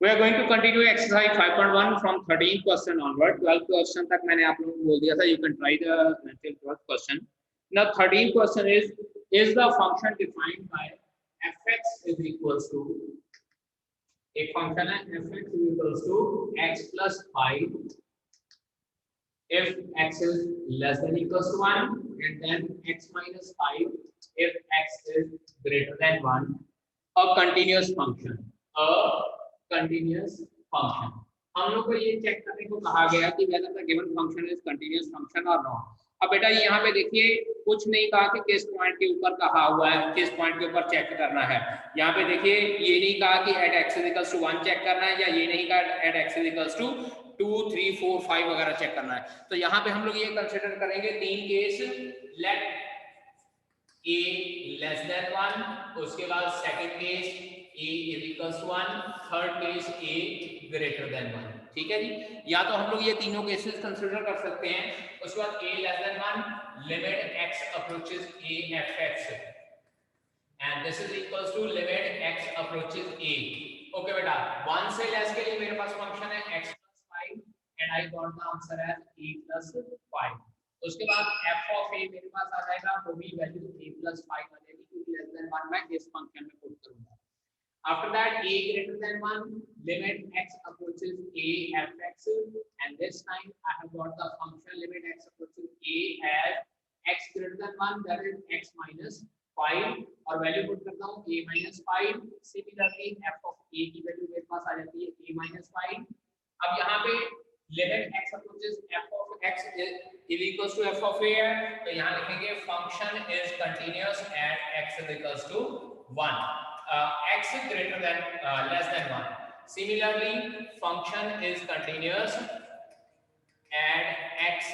We are going to continue exercise 5.1 from 13th question onward. 12th question तक मैंने आप लोगों को बोल दिया था. You can try the 12th question. Now 13th question is the function defined by fx is equals to एक function है fx is equals to x plus 5 if x is less than equals to 1 and then x minus 5 if x is greater than 1. A continuous function. A continuous function. हम लोग को ये check करने को कहा गया कि whether the given function is continuous function or not. अब बेटा यहाँ पे देखिए कुछ नहीं कहा कि किस पॉइंट के ऊपर कहा हुआ है, किस पॉइंट के ऊपर चेक करना है. यहाँ पे देखिए ये नहीं कहा कि at x is equals to 1 check करना है, या ये नहीं कहा at x is equals to 2, 3, 4, 5 वगैरह चेक करना है. तो यहाँ पे हम लोग ये कंसिडर करेंगे तीन case. Let a less than 1, उसके बाद second case a is equals to 1, third case a greater than 1. ठीक है जी. या तो हम लोग ये तीनों केसेस कंसीडर कर सकते हैं. उसके बाद a less than 1 limit x approaches a fx and this is equals to limit x approaches a. Okay बेटा 1 से लेस के लिए मेरे पास फंक्शन है x plus 5 and I got the answer as a plus 5. उसके बाद f of a मेरे पास आ जाएगा, वो भी वैल्यू a plus 5 आ जाएगी क्योंकि लेस देन 1 मैं इस फंक्शन में पुट करूंगा. After that a greater than 1 limit x approaches a fx and this time I have got the function limit x approaches a as x greater than 1 that is x minus 5 और value put करता हूँ a minus 5. Similarly f of a की value मेरे पास आ जाती है a minus 5. अब यहाँ पे limit x approaches f of x is equals to f of a है, तो यहाँ लिखेंगे function is continuous at x is equals to 1. X is greater than less than 1. Similarly, function is continuous at x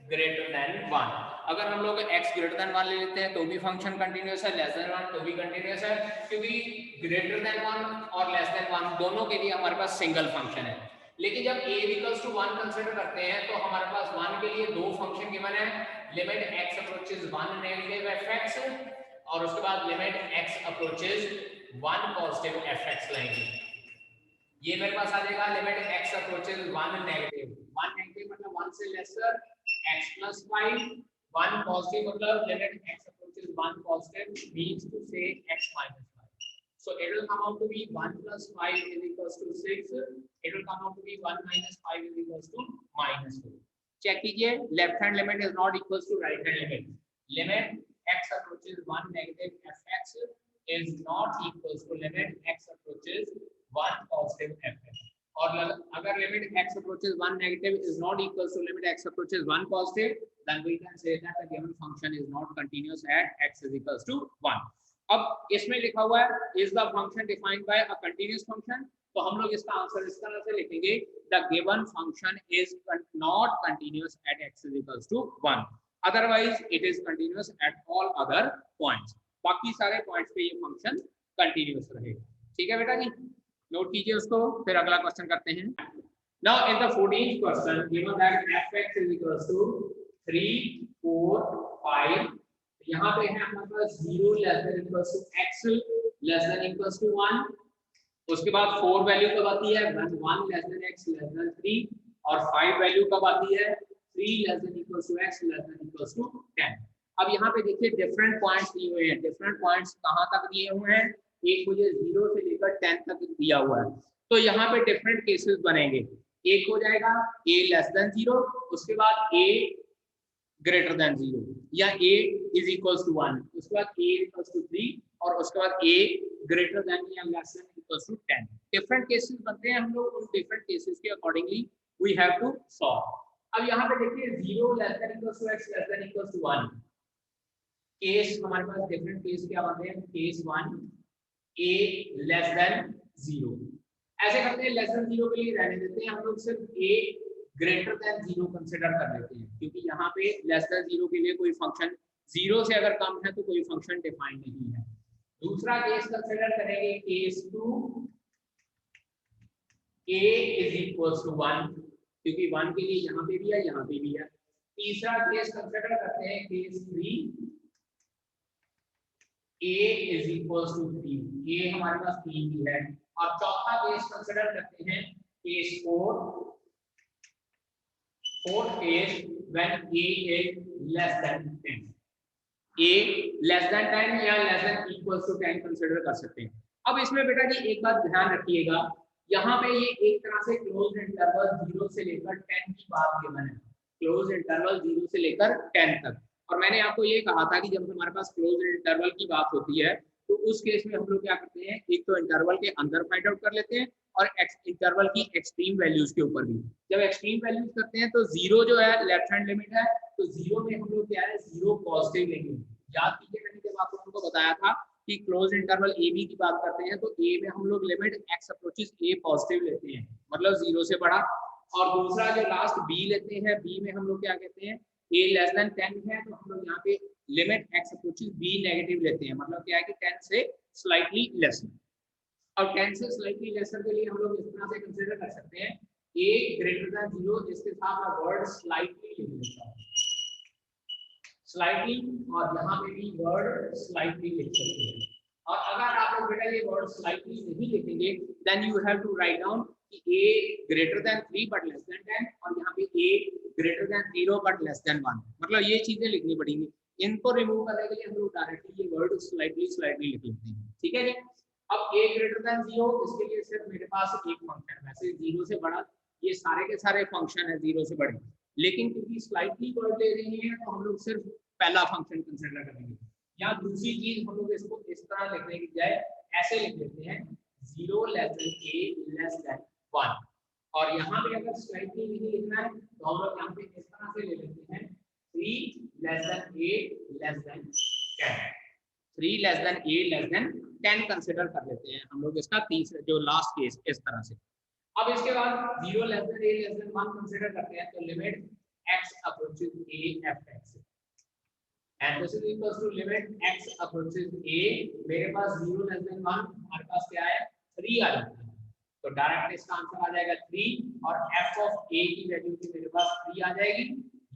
greater than 1. अगर हम लोग x greater than 1 ले लेते हैं तो भी फंक्शन कंटिन्यूअस है, लेस देन 1 तो भी कंटिन्यूअस है, क्योंकि greater than 1 और less than 1 दोनों के लिए हमारे पास सिंगल फंक्शन है. लेकिन जब a equals to 1 कंसीडर करते हैं तो हमारे पास 1 के लिए दो फंक्शन गिवन है. Limit x approaches 1 negative fx और उसके बाद limit x approaches 1 positive fx लेंगे. ये मेरे पास आ जाएगा limit x approaches 1 negative. 1 negative मतलब 1 से लेसर x plus 5, 1 पॉजिटिव मतलब limit x approaches 1 positive means to say x minus 5. So it will come out to be 1 plus 5 is equals to 6. It will come out to be 1 minus 5 is equals to minus 4. Check कीजिए, left hand limit is not equals to right hand limit. Limit x approaches 1 negative fx is not equals to limit x approaches 1 positive fx. और अगर limit x approaches 1 negative is not equals to limit x approaches 1 positive, then we can say that the given function is not continuous at x is equals to 1. अब इसमें लिखा हुआ है is the function defined by a continuous function, तो हम लोग इसका answer इस तरह से लिखेंगे the given function is not continuous at x is equals to 1, otherwise it is continuous at all other points. बाकी सारे पॉइंट्स पे ये फंक्शन कंटिन्यूअस रहेगा. ठीक है बेटा जी, नोट कीजिए उसको, फिर अगला क्वेश्चन करते हैं. Now in the 14th question given that fx is equals to 3, 4, 5, यहाँ पे है हमारे पास 0 less than equals to x less than equals to 1. उसके बाद 4 वैल्यू कब आती है 1 less than x less than 3 और 5 वैल्यू कब आती है 3 less than equals to x less than equals to 10. अब यहाँ पे देखिए डिफरेंट पॉइंट्स दिए हुए हैं. डिफरेंट पॉइंट्स कहाँ तक दिए हुए हैं, एक मुझे 0 से लेकर 10 तक दिया हुआ है. तो यहाँ पे डिफरेंट केसेस बनेंगे. एक हो जाएगा a लेस देन 0, उसके बाद a ग्रेटर देन 0 या a इज इक्वल्स टू 1, उसके बाद a इक्वल्स टू 3 और उसके बाद a ग्रेटर देन या less than equals to 10. Different cases बनते हैं. हम लोग उन डिफरेंट केसेस के accordingly we have to solve. अब यहाँ पे देखिए 0 less than equals to x less than equals to 1. Case हमारे पास डिफरेंट केस क्या बनते हैं. Case 1 a less than 0. ऐसे करते हैं, लेस देन 0 के लिए रहने देते हैं, हम लोग सिर्फ a ग्रेटर देन 0 कंसीडर कर लेते हैं, क्योंकि यहाँ पे लेस देन 0 के लिए कोई फंक्शन 0 से अगर कम है तो कोई फंक्शन डिफाइंड नहीं है. दूसरा केस कंसीडर करेंगे case 2 a is equals to 1, क्योंकि 1 के लिए यहाँ पे भी है यहाँ पे भी है. तीसरा केस कंसीडर करते हैं case 3 a is equal to 3, a हमारे पास 3 भी है। और चौथा केस कंसीडर करते हैं case 4, fourth case when a is less than 10, a less than 10 या less than equal to 10 consider कर सकते हैं। अब इसमें बेटा जी एक बात ध्यान रखिएगा, यहाँ पे ये एक तरह से क्लोज इंटरवल 0 से लेकर 10 की बात गिवन है, क्लोज इंटरवल 0 से लेकर 10 तक। और मैंने आपको ये कहा था कि जब हमारे पास क्लोज इंटरवल की बात होती है तो उस केस में हम लोग क्या करते हैं, एक तो इंटरवल के अंदर फाइंड आउट कर लेते हैं और इंटरवल की एक्सट्रीम वैल्यूज के ऊपर भी। जब एक्सट्रीम वैल्यूज करते हैं तो जीरो जो है लेफ्ट हैंड लिमिट है, तो जीरो में हम लोग क्या है, जीरो पॉजिटिव लेंगे। याद कीजिए मैंने जब आप लोगों को बताया था कि क्लोज इंटरवल ए बी की बात करते हैं तो ए में हम लोग लिमिट एक्स अप्रोचेस ए पॉजिटिव लेते हैं, मतलब जीरो से बड़ा। और दूसरा जो लास्ट बी लेते हैं, बी में हम लोग क्या कहते हैं, ए लेस देन 10 है तो हम लोग यहाँ पे limit x approaches b negative लेते हैं, मतलब क्या है कि 10 से स्लाइटली लेस। और 10 से स्लाइटली लेसर के लिए हम लोग इस तरह से कंसीडर कर सकते हैं a ग्रेटर देन 0, इसके साथ मैं वर्ड स्लाइटली लिख देता हूं, स्लाइटली, और यहाँ पे भी वर्ड स्लाइटली लिख सकते हैं। और अगर आप लोग बेटा ये वर्ड स्लाइटली नहीं लिखेंगे then you have to write down कि a greater than 3 but less than 10, और यहाँ पे a greater than 0 but less than 1, मतलब ये चीजें लिखनी पड़ेंगी। इनको रिमूव करने के लिए हम लोग डायरेक्टली ये वर्ड स्लाइटली स्लाइटली लिख लेते हैं, ठीक है जी। अब a ग्रेटर देन 0, इसके लिए सिर्फ मेरे पास एक फंक्शन है, वैसे 0 से बड़ा ये सारे के सारे फंक्शन है 0 से बड़े, लेकिन क्योंकि स्लाइटली वर्ड ले रही है तो हम लोग सिर्फ पहला फंक्शन कंसीडर करेंगे। या दूसरी चीज हम लोग इसको इस तरह लिखने की बजाय ऐसे लिख लेते हैं 0 less than a less than 1, और यहाँ पे अगर स्लाइटली नहीं लिखना है तो हम लोग यहाँ पे इस तरह से ले लेते हैं 3 less than a less than 10, 3 less than a less than 10 consider कर लेते हैं हम लोग इसका तीसरा जो लास्ट केस इस तरह से। अब इसके बाद 0 less than a less than 1 consider करते हैं तो limit x approaches a fx, and this is equals to limit x approaches a, मेरे पास 0 लेस देन 1 हमारे पास क्या है 3 आ जाता है, तो डायरेक्ट इसका आंसर आ जाएगा 3, और f ऑफ a की वैल्यू भी मेरे पास 3 आ जाएगी।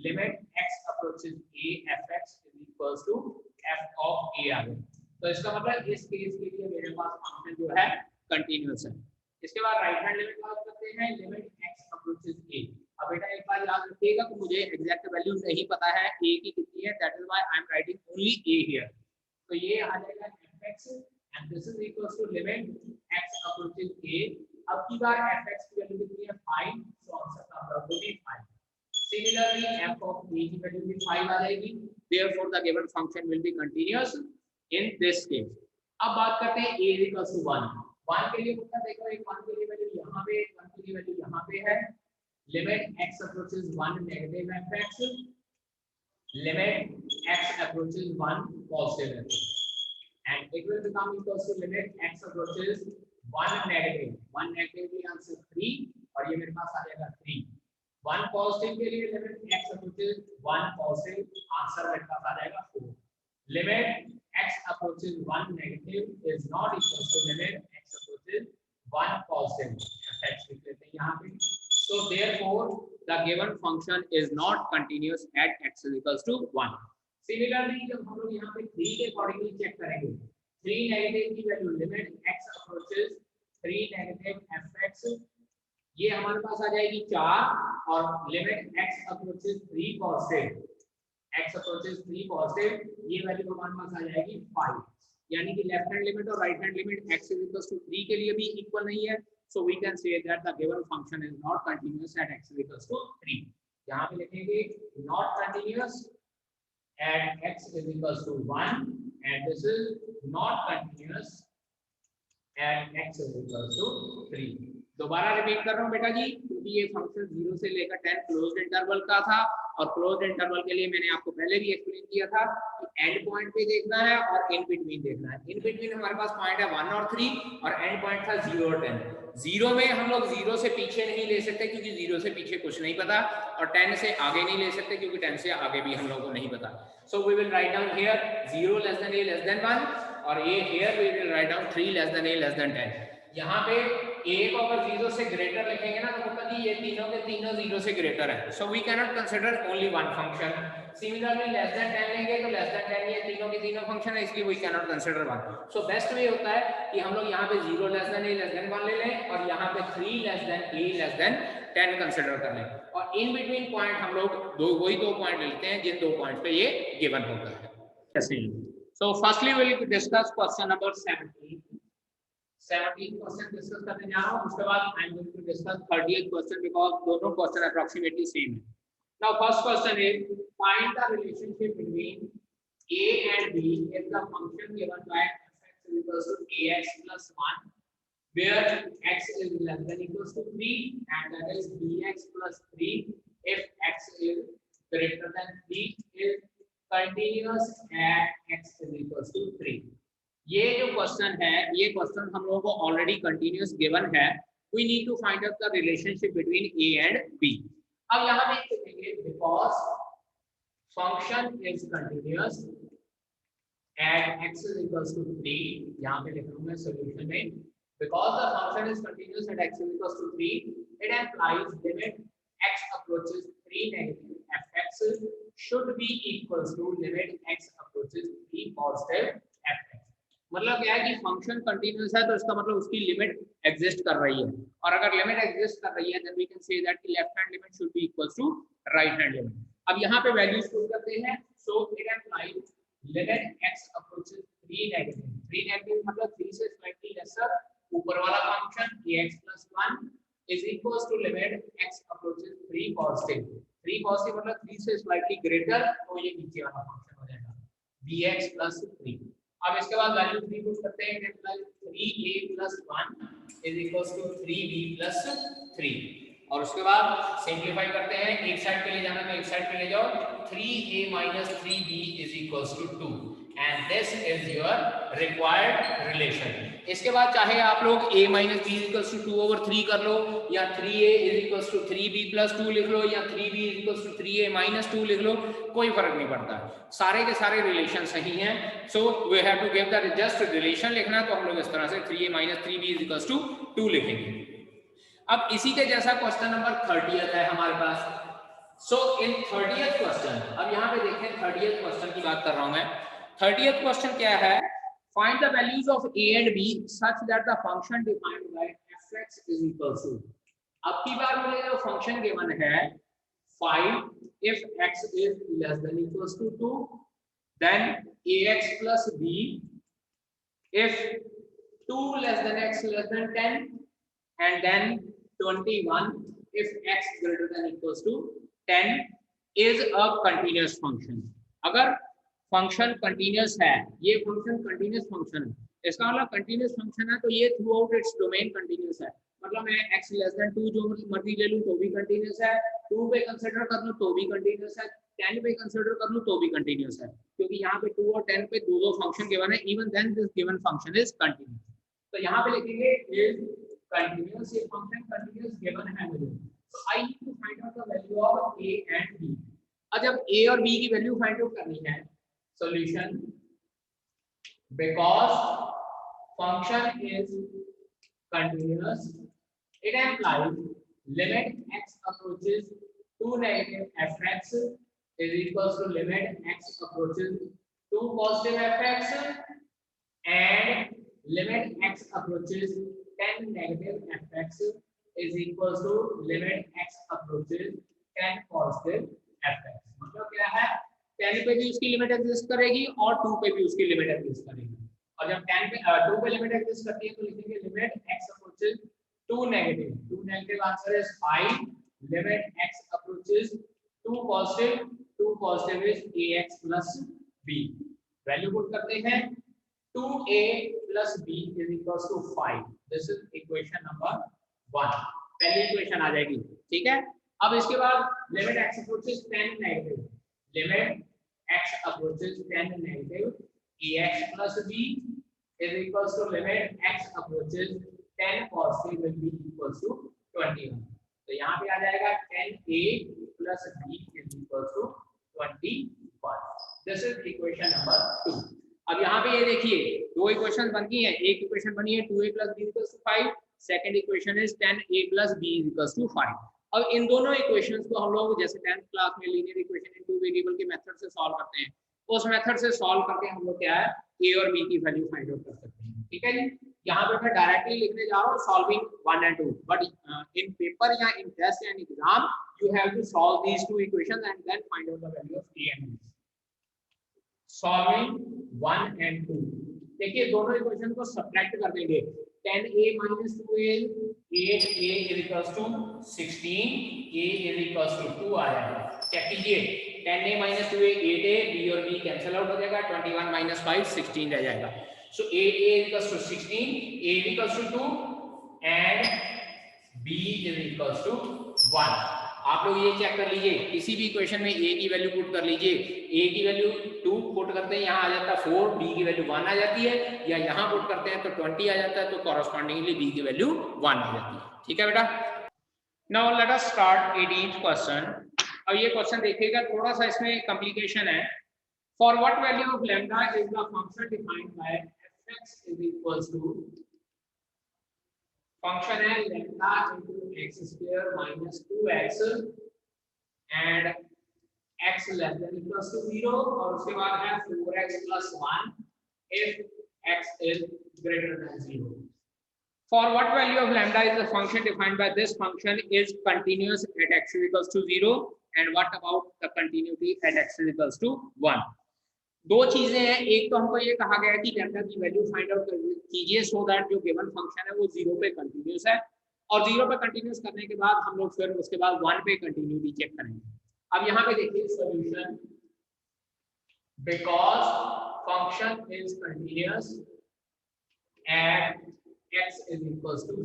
Limit x approaches a fx is equals to f of a आ गया, तो इसका मतलब इस केस के लिए मेरे पास फंक्शन जो है कंटीन्यूअस है। इसके बाद राइट हैंड लिमिट बात करते हैं, लिमिट x approaches a। अब बेटा एक बार याद रखिएगा कि मुझे एग्जैक्ट वैल्यू नहीं पता है a की कितनी है, that is why I am writing only a here, तो ये आ जाएगा fx and this is equals to limit x approaches a। अब की बार fx की वैल्यू कितनी है 5, सो आंसर का मतलब वो भी 5। सिमिलरली f ऑफ a की वैल्यू भी 5 आ जाएगी, therefore the given function will be continuous in this case. अब बात करते हैं a इक्वल्स टू 1, 1 के लिए कितना देखो, एक 1 के लिए वैल्यू यहाँ पे, 1 के लिए वैल्यू यहाँ पे है, limit x approaches 1 negative fx, limit x approaches 1 positive fx, and it will become equals to limit x approaches 1 negative, 1 negative के आंसर 3, और ये मेरे पास आ जाएगा 3, 1 पॉजिटिव के लिए limit x approaches 1 positive, answer मेरे पास आ जाएगा 4। Limit x approaches 1 negative is not equal to limit x approaches 1 positive, fx लिख लेते हैं यहाँ पे। So therefore the given function is not continuous at x is equals to 1. Similarly जब हम लोग यहाँ पे 3 के अकॉर्डिंगली चेक करेंगे, 3 नेगेटिव की value limit x approaches 3 negative fx, ये हमारे पास आ जाएगी 4, और limit x approaches 3 positive, x approaches 3 positive, ये वैल्यू हमारे पास आ जाएगी 5, यानी कि लेफ्ट हैंड लिमिट और right hand limit x is equals to 3 के लिए भी इक्वल नहीं है, so we can say that the given function is not continuous at x is equals to 3। यहाँ पे लिखेंगे not continuous at x is equals to 1, and this is not continuous at x is equals to 3। दोबारा repeat कर रहा हूँ बेटा जी, क्योंकि ये फंक्शन 0 से लेकर 10 क्लोज्ड इंटरवल का था, और क्लोज्ड इंटरवल के लिए मैंने आपको पहले भी एक्सप्लेन किया था कि एंड पॉइंट पे देखना है और इन बिटवीन देखना है। इन बिटवीन हमारे पास पॉइंट है 1 और 3, और एंड पॉइंट था 0 और 10। 0 में हम लोग 0 से पीछे नहीं ले सकते क्योंकि 0 से पीछे कुछ नहीं पता, और 10 से आगे नहीं ले सकते क्योंकि 10 से आगे भी हम लोगों को नहीं पता। So we will write down here 0 less than a less than 1, और ये here we will write down 3 less than a less than 10। यहाँ पे a को अगर 0 से ग्रेटर लिखेंगे ना तो मतलब ये तीनों के तीनों 0 से ग्रेटर है, so we can not consider only one function. Similarly less than 10 लेंगे तो लेस देन 10 ये तीनों के तीनों फंक्शन है, इसलिए we can not consider one. So best way होता है कि हम लोग यहाँ पे 0 less than a less than 1 ले लें और यहाँ पे 3 less than a less than 10 consider कर लें, और इन बिटवीन पॉइंट हम लोग वही दो पॉइंट लेते हैं जिन दो पॉइंट पे ये गिवन होता है। So firstly we will discuss question number 17 question discuss करने जा रहा हूं, उसके बाद I am going to discuss 30th question because दोनों क्वेश्चन अप्रोक्सीमेटली सेम है। Now first question is find the relationship between a and b if the function given by f(x) is equal to ax plus 1 where x is less than equals to 3 and that is bx plus 3 if x is greater than 3 is continuous at x is equals to 3। ये जो question है, ये question हम लोगों को already continuous given है। We need to find out the relationship between a and b। अब यहां पे लिखेंगे because function is continuous at x is equals to 3, यहां पे लिख रहा हूं मैं सॉल्यूशन में, because the function is continuous at x is equals to 3 it implies limit x approaches 3 negative fx should be equals to limit x approaches 3 positive fx। मतलब क्या है कि फंक्शन कंटीन्यूअस है तो इसका मतलब उसकी लिमिट एग्जिस्ट कर रही है, और अगर लिमिट एग्जिस्ट कर रही है then we can say that कि left hand limit should be equals to right hand limit. अब यहाँ पे वैल्यूज पुट करते हैं, so it implies limit x approaches 3 negative, 3 negative मतलब 3 से स्लाइटली लेसर ऊपर वाला function ax plus 1 is equals to limit x approaches 3 positive, 3 positive मतलब 3 से स्लाइटली ग्रेटर, तो ये नीचे वाला फंक्शन हो जाएगा bx plus 3। अब इसके बाद वैल्यू 3 पुट करते हैं, it implies 3a plus 1 is equals to 3b plus 3, और उसके बाद सिंपलीफाई करते हैं, एक साइड पे ले जाना तो एक साइड पे ले जाओ, 3a minus 3b is equals to 2 and this is your required relation। इसके बाद चाहे आप लोग a minus b is equals to 2 over 3 कर लो, या 3a is equals to 3b plus 2 लिख लो, या 3b is equals to 3a minus 2 लिख लो, कोई फर्क नहीं पड़ता, सारे के सारे रिलेशन सही हैं। So we have to give the just relation लिखना है तो हम लोग इस तरह से 3a minus 3b is equals to 2 लिखेंगे। अब इसी के जैसा क्वेश्चन नंबर 30th है हमारे पास। सो इन 30th क्वेश्चन, अब यहाँ पे देखें 30th क्वेश्चन की बात कर रहा हूं मैं। 30th क्वेश्चन क्या है, find the values of a and b such that the function defined by fx is equal to. अब की बार मुझे जो फंक्शन गिवन है 5 if x is less than equals to 2 then ax plus b if 2 less than x less than 10 and then 21 if x greater than equals to 10 is a continuous function। अगर function continuous है, ये function continuous function है, इसका मतलब continuous function है तो ये through out its domain continuous है, मतलब मैं x लेस देन 2 जो मर्जी ले लूं तो भी कंटीन्यूअस है, 2 पे कंसीडर कर लूं तो भी कंटीन्यूअस है, 10 पे कंसीडर कर लूं तो भी कंटीन्यूअस है, क्योंकि यहाँ पे 2 और 10 पे दो फंक्शन गिवन है, even then this given function is continuous. तो यहाँ पे लिखेंगे इज continuous, ये function continuous given है मुझे, so I need to find out the value of a and b। अब जब a और b की वैल्यू फाइंड आउट करनी है, solution because function is continuous it implies limit x approaches to negative fx is equals to limit x approaches to positive fx and limit x approaches 10 negative fx is equals to limit x approaches 10 positive fx। मतलब क्या है, 10 पे भी उसकी limit exist करेगी और 2 पे भी उसकी लिमिट एग्जिस्ट करेगी, और जब 10 पे 2 पे लिमिट एग्जिस्ट करती है तो लिखेंगे limit x approaches 2 negative, 2 negative answer is 5, limit x approaches 2 positive, 2 positive is ax plus b। Value put करते हैं, 2a plus b is equals to 5, this is equation number 1, पहली इक्वेशन आ जाएगी, ठीक है। अब इसके बाद limit x approaches 10 negative, limit x approaches 10 negative ax plus b is equals to limit x approaches 10 positive will be equals to 21, तो यहाँ पे आ जाएगा 10a plus b is equals to 21, this is equation number 2। अब यहाँ पे ये देखिए दो इक्वेशन बन गई हैं, एक इक्वेशन बनी है 2a plus b equals to 5, second equation is 10a + b = 5। अब इन दोनों इक्वेशंस को हम लोग जैसे 10th क्लास में linear equation in two variable के मेथड से सॉल्व करते हैं, उस मेथड से सॉल्व करके हम लोग क्या है a और b की वैल्यू फाइंड आउट कर सकते हैं। ठीक है जी, यहाँ पे मैं डायरेक्टली लिखने जा रहा हूँ solving 1 and 2, but in paper या इन टेस्ट या in exam you have to solve these two equations and then find out the value of a and b। Solving 1 and 2, देखिए दोनों इक्वेशन को सब्ट्रैक्ट कर देंगे। 10a - 2a 8a = 16, a = 2 आ जाएगा। Check कीजिए 10a - 2a 8a, b और b cancel out हो जाएगा, 21 - 5 16 रह जाएगा। सो 8a = 16, a = 2 and b = 1। आप लोग ये चेक कर लीजिए, किसी भी इक्वेशन में a की वैल्यू पुट कर लीजिए, a की वैल्यू 2 पुट करते हैं यहाँ आ जाता है 4, b की वैल्यू 1 आ जाती है, या यहाँ पुट करते हैं तो 20 आ जाता है, तो कॉरेस्पॉन्डिंगली b की वैल्यू 1 आ जाती है। ठीक है बेटा, now let us start 18th question. अब ये क्वेश्चन देखिएगा, थोड़ा सा इसमें कॉम्प्लिकेशन है। For what value of lambda is the function defined by fx = function है lambda * x² - 2x and x < 0, और उसके बाद है 4x + 1 if x is greater than 0। For what value of lambda is the function defined by this function is continuous at x = 0, and what about the continuity at x = 1? दो चीजें हैं, एक तो हमको ये कहा गया है कि लैम्डा की वैल्यू फाइंड आउट कीजिए सो दैट जो गिवन फंक्शन है वो 0 पे कंटिन्यूअस है, और 0 पे कंटिन्यूअस करने के बाद हम लोग फिर उसके बाद 1 पे कंटिन्यूटी चेक करेंगे। अब यहाँ पे देखिए solution, because function is continuous at x =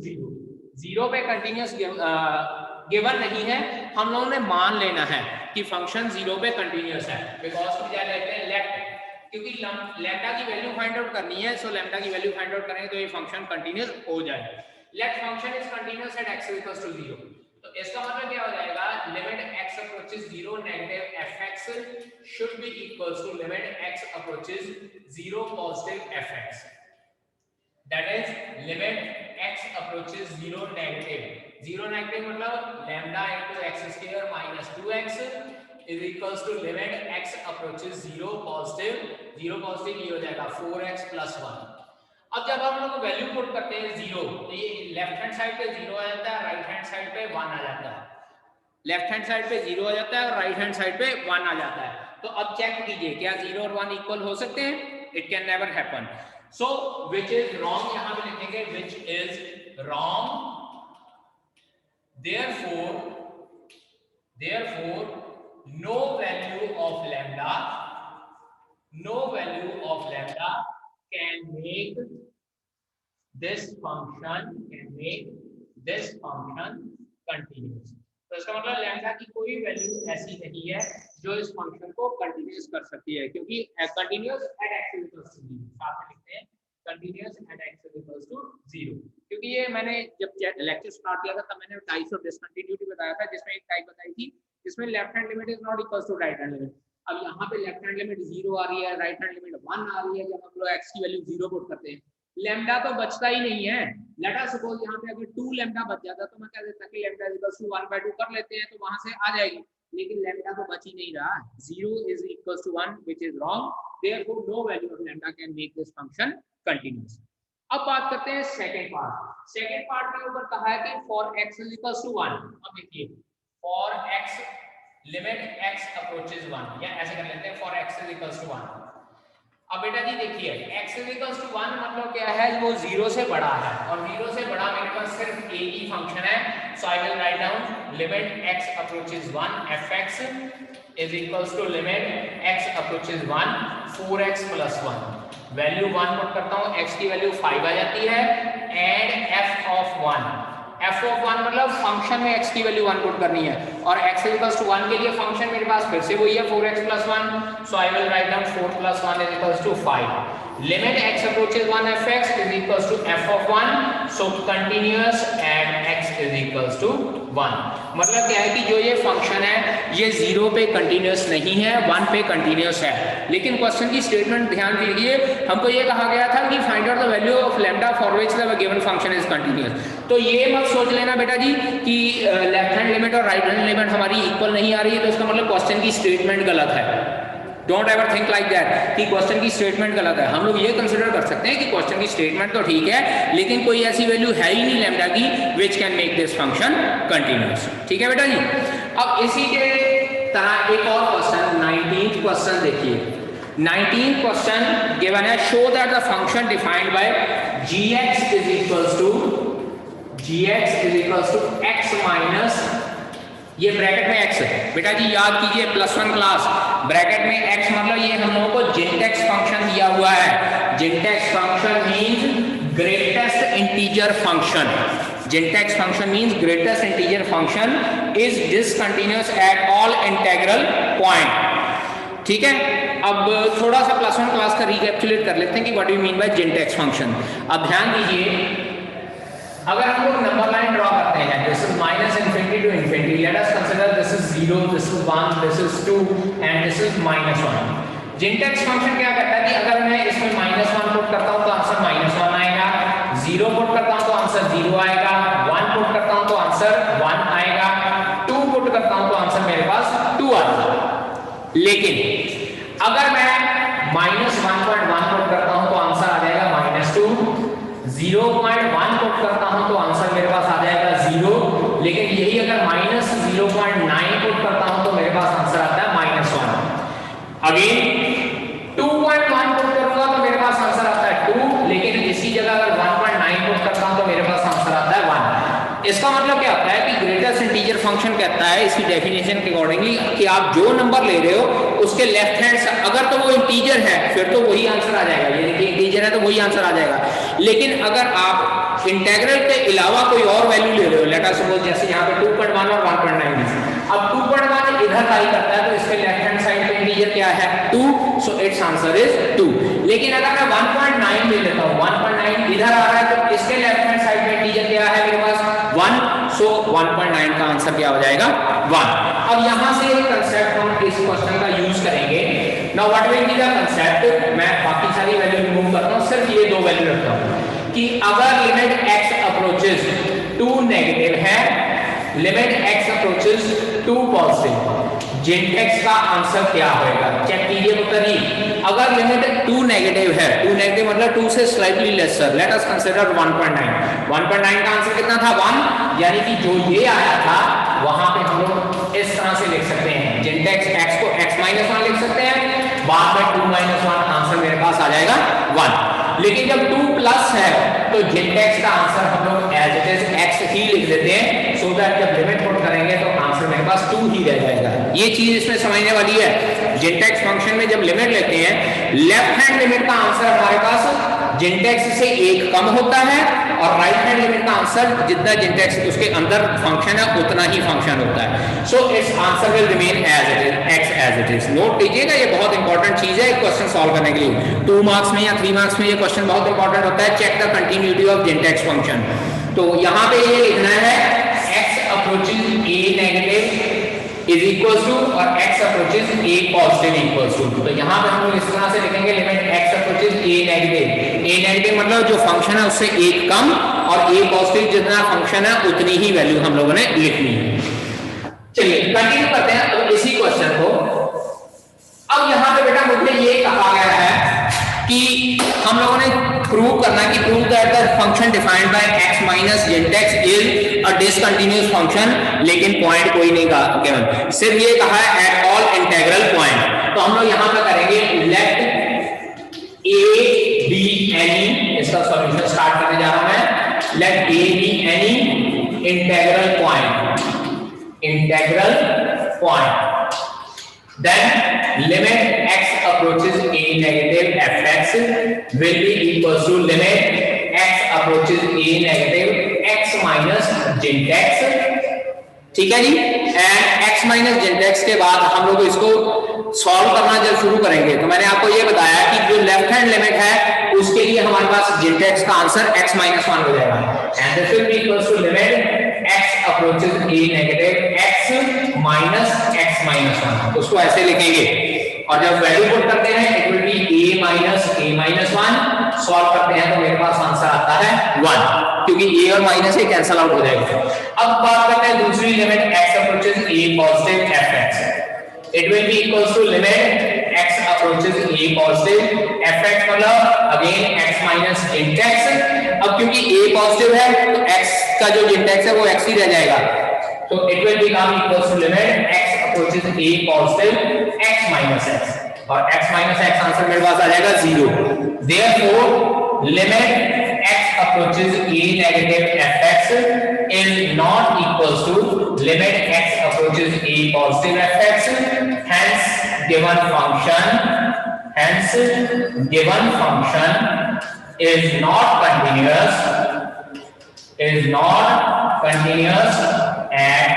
0, 0 पे कंटिन्यूअस गिवन नहीं है, हम लोगों ने मान लेना है कि फंक्शन 0 पे कंटिन्यूअस है। बिकॉज की क्या लेते हैं लेफ्ट, क्योंकि लैम्डा की वैल्यू फाइंड आउट करनी है, सो लैम्डा की वैल्यू फाइंड आउट करेंगे तो ये फंक्शन कंटिन्यूअस हो जाएगा। Let function is continuous at x = 0, तो इसका मतलब क्या हो जाएगा, limit x approaches 0 negative fx should be equals to limit x approaches 0 positive fx, that is limit x approaches 0 negative मतलब lambda * x² - 2x is equals to limit x approaches 0 positive ये हो जाएगा 4x + 1। अब जब हम लोग value put करते हैं 0, तो ये लेफ्ट हैंड साइड पे 0 आ जाता है, राइट हैंड साइड पे 1 आ जाता है। लेफ्ट हैंड साइड पे 0 आ जाता है और राइट हैंड साइड पे 1 आ जाता है। तो अब चेक कीजिए क्या 0 और 1 इक्वल हो सकते हैं? It can never happen. So which is wrong, यहां पे लिखेंगे which is wrong, therefore no value of lambda can make this function continuous। तो इसका मतलब लैम्डा की कोई वैल्यू ऐसी नहीं है जो इस फंक्शन को कंटिन्यूअस कर सकती है, क्योंकि कंटिन्यूअस एट x = 0, साथ में लिखते हैं कंटिन्यूअस एट x = 0, क्योंकि ये मैंने जब लेक्चर स्टार्ट किया था तब मैंने टाइप्स ऑफ डिसकंटिन्यूटी बताया था, जिसमें एक टाइप बताई थी जिसमें left hand limit is not equal to right hand limit. अब यहाँ पे लेफ्ट हैंड लिमिट 0 आ रही है, राइट हैंड लिमिट 1 आ रही है, जब हम लोग x की वैल्यू 0 पुट करते हैं लैम्डा तो बचता ही नहीं है। लेट अस सपोज यहाँ पे अगर 2 लैम्डा बच जाता तो मैं कह देता कि लैम्डा = 1/2 कर लेते हैं तो वहां से आ जाएगी, लेकिन लैम्डा तो बच ही नहीं रहा, 0 = 1 which is wrong, therefore no value of lambda can make this function continuous। अब बात करते हैं सेकंड पार्ट के ऊपर कहा है कि for x = 1। अब देखिए for x limit x approaches 1, या ऐसे कर लेते हैं for x = 1। अब बेटा जी देखिए x = 1 मतलब क्या है, वो 0 से बड़ा है, और 0 से बड़ा मेरे पास सिर्फ a की फंक्शन है, so I will write down limit x approaches 1 fx is equals to limit x approaches 1 4x + 1, value 1 put करता हूं, x की वैल्यू 5 आ जाती है, एंड f of 1 मतलब फंक्शन में x की वैल्यू 1 पुट करनी है, और x = 1 के लिए फंक्शन मेरे पास फिर से वही है 4x + 1, so I will write down 4 + 1 = 5। limit x approaches 1 fx is equals to f of 1, so continuous at x is equals to 1। मतलब क्या है कि जो ये फंक्शन है ये 0 पे कंटिन्यूस नहीं है, 1 पे कंटिन्यूस है। लेकिन क्वेश्चन की स्टेटमेंट ध्यान दीजिए, हमको ये कहा गया था कि find out the value of lambda for which the given function is continuous. तो ये मत सोच लेना बेटा जी कि लेफ्ट हैंड लिमिट और राइट हैंड लिमिट हमारी इक्वल नहीं आ रही है तो इसका मतलब क्वेश्चन की स्टेटमेंट गलत है। Don't ever think like that कि क्वेश्चन की स्टेटमेंट गलत है। हम लोग ये कंसिडर कर सकते हैं कि क्वेश्चन की स्टेटमेंट तो ठीक है लेकिन कोई ऐसी वैल्यू है ही नहीं लैम्डा की which can make this function continuous. ठीक है बेटा जी। अब इसी के तरह एक और क्वेश्चन 19th क्वेश्चन देखिए। 19th क्वेश्चन गिवन है, show that the function defined by gx is equals to x minus, ये ब्रैकेट में x है बेटा जी, याद कीजिए +1 क्लास, ब्रैकेट में x मतलब ये हम लोगों को जिंटेक्स फंक्शन दिया हुआ है। जिंटेक्स function means greatest integer function. जिंटेक्स function means greatest integer function is discontinuous at all integral point. ठीक है, अब थोड़ा सा +1 क्लास का रिकैप्चुलेट कर लेते हैं कि what do you mean by जिंटेक्स फंक्शन। अब ध्यान दीजिए, अगर हम लोग नंबर लाइन ड्रॉ करते हैं, this is -∞ to infinity, let us consider this is 0, this is 1, this is 2 and this is -1। जिंटेक्स function क्या करता है कि अगर मैं इसमें -1 पुट करता हूं तो आंसर -1 आएगा, 0 पुट करता हूं तो आंसर 0 आएगा, 1 पुट करता हूं तो आंसर 1 आएगा, 2 पुट करता हूं तो आंसर मेरे पास 2 आएगा। लेकिन अगर मैं -1.1 पुट करता हूं तो आंसर आ जाएगा -2, 0.1 पुट करता हूं तो आंसर मेरे पास आ जाएगा 0, लेकिन यही अगर -0.9 पुट करता हूं तो मेरे पास आंसर आता है -1। अगेन 2.1 पुट करूंगा तो मेरे पास आंसर आता है 2, लेकिन इसी जगह अगर 1.9 पुट करता हूं तो मेरे पास आंसर आता है 1। इसका मतलब क्या होता है कि ग्रेटेस्ट इंटीजर फंक्शन कहता है इसकी डेफिनेशन के अकॉर्डिंगली कि आप जो नंबर ले रहे हो उसके लेफ्ट हैंड से अगर तो वो इंटीजर है फिर तो वही आंसर आ जाएगा, यानी कि इंटीजर है तो वही आंसर आ जाएगा। लेकिन अगर आप इंटीग्रल के अलावा कोई और वैल्यू ले रहे हो, लेट अस सपोज जैसे यहाँ पे 2.1 और 1.9, अब 2.1 इधर लाई करता है तो इसके लेफ्ट हैंड साइड पे इंटीजर क्या है 2, सो इट्स आंसर इज 2। लेकिन अगर मैं 1.9 ले लेता हूँ, 1.9 इधर आ रहा है तो इसके लेफ्ट हैंड साइड पे इंटीजर क्या है मेरे पास 1, सो 1.9 का आंसर क्या हो जाएगा 1। अब यहाँ से एक कंसेप्ट हम इस क्वेश्चन का यूज करेंगे। Now what will be the concept, मैं बाकी सारी वैल्यू रिमूव करता हूँ, सिर्फ ये दो वैल्यू रखता हूँ कि अगर limit x approaches to negative है, limit x approaches to positive, जिंटेक्स का आंसर क्या होगा। चेक कीजिए उत्तर ही, अगर लिमिट 2 नेगेटिव है, 2 नेगेटिव मतलब 2 से slightly lesser, let us consider 1.9, 1.9 का आंसर कितना था 1, यानी कि जो ये आया था वहां पे हम लोग इस तरह से लिख सकते हैं, जिंटेक्स x को x-1 लिख सकते हैं, बाद में 2-1 आंसर मेरे पास आ जाएगा 1। लेकिन जब 2 प्लस है तो जिंटेक्स का आंसर हम लोग एज इट इज x ही लिख देते हैं, सो दैट जब लिमिट पुट करेंगे तो आंसर मेरे पास 2 ही रह जाएगा। ये चीज इसमें समझने वाली है। जिंटेक्स फंक्शन में जब लिमिट लेते हैं, लेफ्ट हैंड लिमिट का आंसर हमारे पास जिंटेक्स से 1 कम होता है और राइट हैंड लिमिट का आंसर जितना जिंटेक्स उसके अंदर फंक्शन है उतना ही फंक्शन होता है। So it's answer will remain as it is, x as it is. Note कीजिएगा, ये बहुत इंपॉर्टेंट चीज है क्वेश्चन सॉल्व करने के लिए। 2 मार्क्स में या 3 मार्क्स में ये क्वेश्चन बहुत इंपॉर्टेंट होता है, चेक द कंटिन्यूटी ऑफ जिंटेक्स फंक्शन। तो यहाँ पे ये लिखना है x approaches a negative is equal to और x approaches a positive equal to. तो यहाँ पे हम लोग इस तरह से लिखेंगे limit x approaches a negative मतलब जो फंक्शन है उससे 1 कम और a पॉजिटिव जितना फंक्शन है उतनी ही वैल्यू हम लोगों ने लिखनी है। चलिए कंटिन्यू करते हैं अब इसी क्वेश्चन को। अब यहाँ पे बेटा मुझे ये कहा गया है कि हम लोगों ने प्रूव करना कि prove that the function defined by x minus जिंटेक्स इज अ डिसकंटीन्यूअस फंक्शन, लेकिन पॉइंट कोई नहीं कहा केवल, सिर्फ ये कहा है एट ऑल इंटीग्रल पॉइंट। तो हम लोग यहां पे करेंगे लेट a be any, इसका सॉल्यूशन स्टार्ट करने जा रहा हूं मैं। लेट a be any integral point, then limit x approaches a negative fx will be equal to limit x approaches a negative x minus jintex। ठीक है जी, एंड x minus jintex के बाद हम लोग इसको सॉल्व करना जब शुरू करेंगे तो मैंने आपको ये बताया कि जो लेफ्ट हैंड लिमिट है उसके लिए हमारे पास j का आंसर x - 1 हो जाएगा and this will be equals to limit x approaches a negative x minus x minus 1, उसको ऐसे लिखेंगे और जब वैल्यू पुट करते हैं it will be a minus a minus 1, solve करते हैं तो मेरे पास आंसर आता है 1 क्योंकि a और माइनस a कैंसिल आउट हो जाएगा। अब बात करते हैं दूसरी limit x approaches a positive fx, it will be equals to limit x approaches a positive fx मतलब again x minus int x। अब क्योंकि a पॉजिटिव है तो x का जो int x है वो x ही रह जाएगा, तो it will become equals to limit x approaches a positive x minus x और x minus x आंसर मेरे पास आ जाएगा 0। therefore limit x approaches a negative fx is not equals to limit x approaches a positive fx, hence given function is not continuous at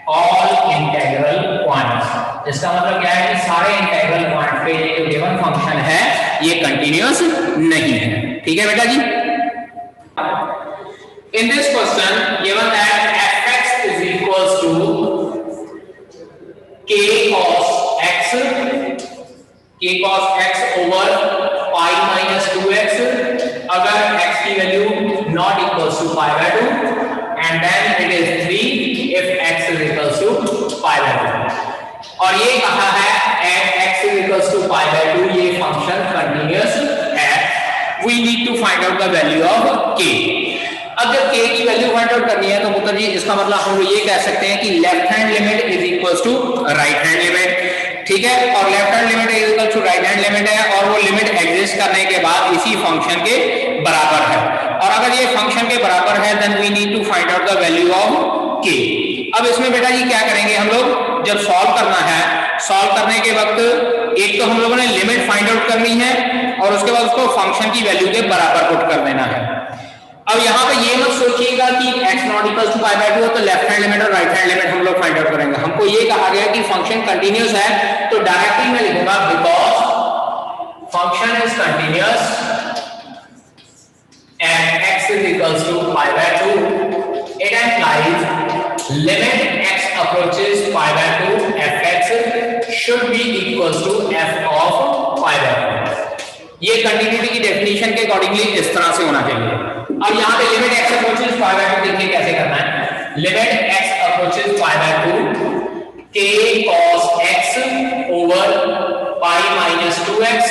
all integral points। इसका मतलब क्या है कि सारे integral point पे ये जो गिवन फंक्शन है ये कंटीन्यूअस नहीं है। ठीक है बेटा जी। In this question given that fx is equals to k cos x over pi minus 2x, अगर x की value not equals to pi by 2 and then it is 3 if x is equals to pi by 2 और ये कहा है at x is equals to pi by 2 ये function continuous है। We need to find out the value of k। अब जब k की value find out करनी है तो पुत्र जी इसका मतलब हम ये कह सकते हैं कि left hand limit is equals to right hand limit. ठीक है, और left hand limit is equal to right hand limit है और वो लिमिट एग्जिस्ट करने के बाद इसी फंक्शन के बराबर है और अगर ये फंक्शन के बराबर है then we need to find out the value of k। अब इसमें बेटा जी क्या करेंगे हम लोग, जब सॉल्व करना है, सॉल्व करने के वक्त एक तो हम लोगों ने लिमिट फाइंड आउट करनी है और उसके बाद उसको फंक्शन की वैल्यू के बराबर पुट कर देना है। अब यहाँ पे ये मत सोचिएगा कि x not equal to pi by 2 तो लेफ्ट हैंड लिमिट और राइट हैंड लिमिट हम लोग फाइंड आउट करेंगे। हमको ये कहा गया कि फंक्शन कंटीन्यूअस है तो डायरेक्टली मैं लिखूंगा because function is continuous and x is equal to pi by 2 it implies limit x approaches pi by 2 fx should be equal to f of pi by 2। ये कंटिन्यूटी की definition के accordingly इस तरह से होना चाहिए। अब यहाँ पे limit x approaches pi by 2 देखिए कैसे करना है। Limit x approaches pi by 2 k cos x over pi minus 2x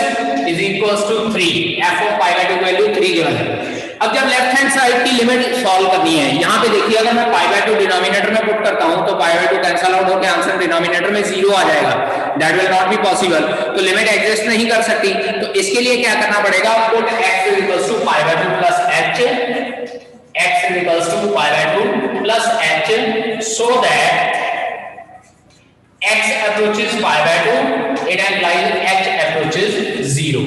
is equals to 3 f of pi by 2 value 3 given है। अब जब लेफ्ट हैंड साइड की लिमिट सॉल्व करनी है, यहाँ पे देखिए अगर मैं पाई बाय 2 डिनोमिनेटर में पुट करता हूँ तो पाई बाय 2 कैंसिल आउट होकर आंसर डिनोमिनेटर में 0 आ जाएगा। That will not be possible, तो लिमिट एग्जिस्ट नहीं कर सकती। तो इसके लिए क्या करना पड़ेगा, put x is equals to pi by 2 plus h, x is equals to pi by 2 plus h so that x approaches pi by 2 it implies h approaches 0।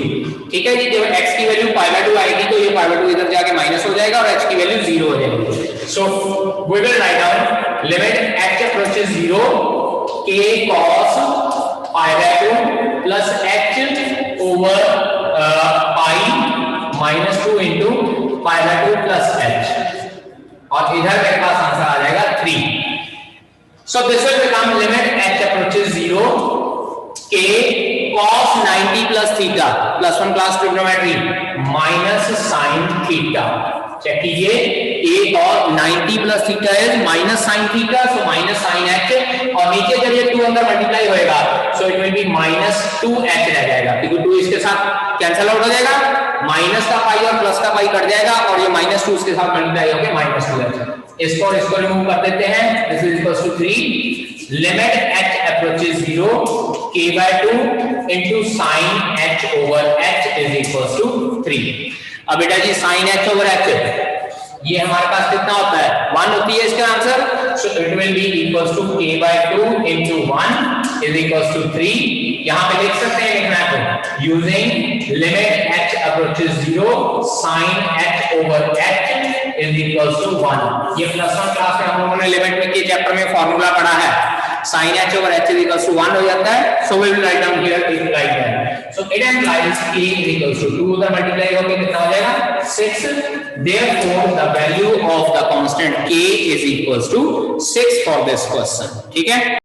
ठीक है जी, जब x की वैल्यू pi by 2 आएगी तो ये pi by 2 इधर जाके minus हो जाएगा और h की वैल्यू 0 हो जाएगी। So we will write down limit h approaches 0 k cos pi by 2 plus h over pi minus 2 into pi by 2 plus h और इधर मेरे पास आंसर आ जाएगा 3। So this will become limit h approaches 0 k cos 90 plus theta plus 1 class trigonometry minus sin theta। Check कीजिए a और 90 plus theta is minus sin theta, so minus sin h और नीचे जब ये 2 अंदर मल्टीप्लाई होएगा so it will be minus 2h रह जाएगा क्योंकि 2 इसके साथ कैंसिल आउट हो जाएगा, माइनस का पाई और प्लस का पाई कट जाएगा और ये माइनस 2 इसके साथ मल्टीप्लाई होकर माइनस 2h। इसको रिमूव कर देते हैं, this is equals to 3 limit h approaches 0 k by 2 into sin h over h is equals to 3। अब बेटा जी sin h over h ये हमारे पास कितना होता है, 1 होती है इसका answer, so it will be equals to k by 2 into 1 is equals to 3। यहाँ पे लिख सकते हैं, लिखना है तो using limit h approaches 0 sin h over h is equals to 1। ये +1 क्लास में हम लोगों ने लिमिट में के चैप्टर में फॉर्मूला पढ़ा है। sin h over h is equals to 1 हो जाता है, so we will write down here is like that. So it implies k is equals to 2 उधर मल्टीप्लाई होकर कितना हो जाएगा 6. Therefore the value of the constant k is equals to 6 for this question. ठीक है.